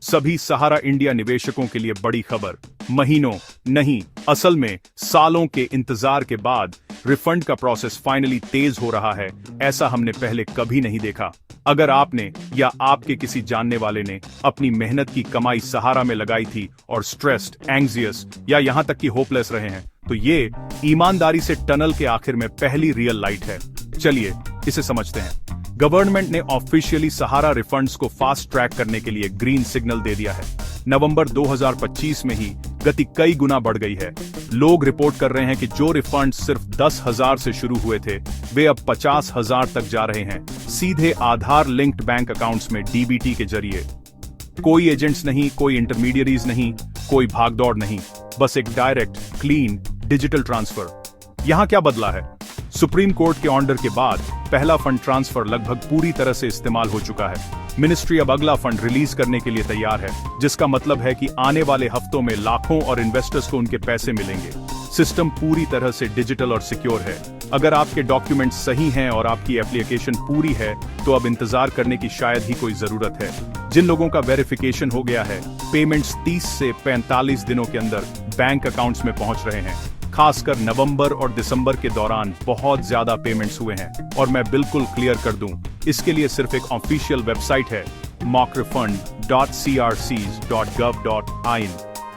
सभी सहारा इंडिया निवेशकों के लिए बड़ी खबर। महीनों नहीं, असल में सालों के इंतजार के बाद रिफंड का प्रोसेस फाइनली तेज हो रहा है। ऐसा हमने पहले कभी नहीं देखा। अगर आपने या आपके किसी जानने वाले ने अपनी मेहनत की कमाई सहारा में लगाई थी और स्ट्रेस्ड, एंग्जियस या यहां तक कि होपलेस रहे हैं, तो ये ईमानदारी से टनल के आखिर में पहली रियल लाइट है। चलिए इसे समझते हैं। गवर्नमेंट ने ऑफिशियली सहारा रिफंड्स को फास्ट ट्रैक करने के लिए ग्रीन सिग्नल दे दिया है। नवंबर 2025 में ही गति कई गुना बढ़ गई है। लोग रिपोर्ट कर रहे हैं कि जो रिफंड सिर्फ 10,000 से शुरू हुए थे, वे अब 50,000 तक जा रहे हैं, सीधे आधार लिंक्ड बैंक अकाउंट्स में डीबीटी के जरिए। कोई एजेंट्स नहीं, कोई इंटरमीडियरीज नहीं, कोई भागदौड़ नहीं, बस एक डायरेक्ट, क्लीन डिजिटल ट्रांसफर। यहां क्या बदला है? सुप्रीम कोर्ट के ऑर्डर के बाद पहला फंड ट्रांसफर लगभग पूरी तरह से इस्तेमाल हो चुका है। मिनिस्ट्री अब अगला फंड रिलीज करने के लिए तैयार है, जिसका मतलब है कि आने वाले हफ्तों में लाखों और इन्वेस्टर्स को उनके पैसे मिलेंगे। सिस्टम पूरी तरह से डिजिटल और सिक्योर है। अगर आपके डॉक्यूमेंट्स सही हैं और आपकी एप्लीकेशन पूरी है, तो अब इंतजार करने की शायद ही कोई जरूरत है। जिन लोगों का वेरिफिकेशन हो गया है, पेमेंट्स 30 से 45 दिनों के अंदर बैंक अकाउंट्स में पहुंच रहे हैं। खासकर नवंबर और दिसंबर के दौरान बहुत ज्यादा पेमेंट्स हुए हैं। और मैं बिल्कुल क्लियर कर दूं, इसके लिए सिर्फ एक ऑफिशियल वेबसाइट है, mockrefund.crcs.gov.in।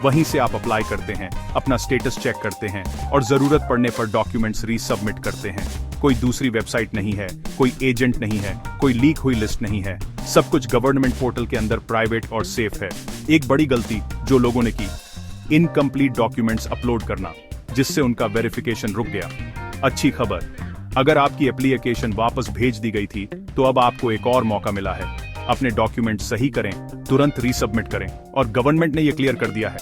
वहीं से आप अप्लाई करते हैं, अपना स्टेटस चेक करते हैं और जरूरत पड़ने पर डॉक्यूमेंट्स रीसबमिट करते हैं। कोई दूसरी वेबसाइट नहीं है, कोई एजेंट नहीं है, कोई लीक हुई लिस्ट नहीं है। सब कुछ गवर्नमेंट पोर्टल के अंदर प्राइवेट और सेफ है। एक बड़ी गलती जो लोगों ने की, इनकम्प्लीट डॉक्यूमेंट्स अपलोड करना, जिससे उनका वेरिफिकेशन रुक गया। अच्छी खबर, अगर आपकी एप्लीकेशन वापस भेज दी गई थी, तो अब आपको एक और मौका मिला है। अपने डॉक्यूमेंट सही करें, तुरंत रीसबमिट करें। और गवर्नमेंट ने यह क्लियर कर दिया है,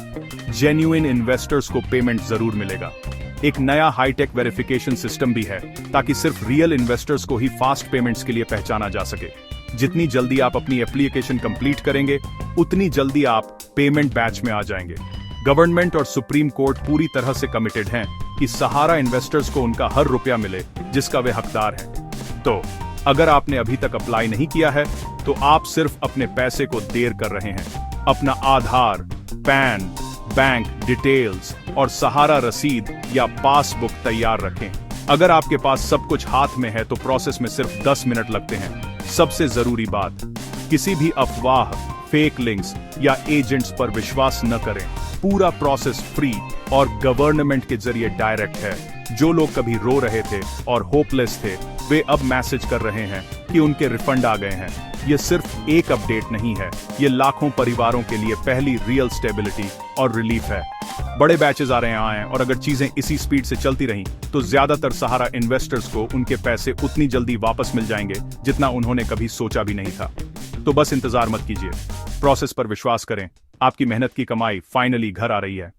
जेन्युइन इन्वेस्टर्स को पेमेंट जरूर मिलेगा। एक नया हाईटेक वेरिफिकेशन सिस्टम भी है, ताकि सिर्फ रियल इन्वेस्टर्स को ही फास्ट पेमेंट्स के लिए पहचाना जा सके। जितनी जल्दी आप अपनी एप्लीकेशन कंप्लीट करेंगे, उतनी जल्दी आप पेमेंट बैच में आ जाएंगे। गवर्नमेंट और सुप्रीम कोर्ट पूरी तरह से कमिटेड हैं कि सहारा इन्वेस्टर्स को उनका हर रुपया मिले जिसका वे हकदार हैं। तो अगर आपने अभी तक अप्लाई नहीं किया है, तो आप सिर्फ अपने पैसे को देर कर रहे हैं। अपना आधार, पैन, बैंक डिटेल्स और सहारा रसीद या पासबुक तैयार रखें। अगर आपके पास सब कुछ हाथ में है, तो प्रोसेस में सिर्फ 10 मिनट लगते हैं। सबसे जरूरी बात, किसी भी अफवाह, फेक लिंक्स या एजेंट्स पर विश्वास न करें। पूरा प्रोसेस फ्री और गवर्नमेंट के जरिए डायरेक्ट है। जो लोग कभी रो रहे थे और होपलेस थे, वे अब मैसेज कर रहे हैं कि उनके रिफंड आ गए हैं। ये सिर्फ एक अपडेट नहीं है, ये लाखों परिवारों के लिए पहली रियल स्टेबिलिटी और रिलीफ है। बड़े बैचेस आ रहे हैं और अगर चीजें इसी स्पीड से चलती रहीं, तो ज्यादातर सहारा इन्वेस्टर्स को उनके पैसे उतनी जल्दी वापस मिल जाएंगे जितना उन्होंने कभी सोचा भी नहीं था। तो बस इंतजार मत कीजिए, प्रोसेस पर विश्वास करें। आपकी मेहनत की कमाई फाइनली घर आ रही है।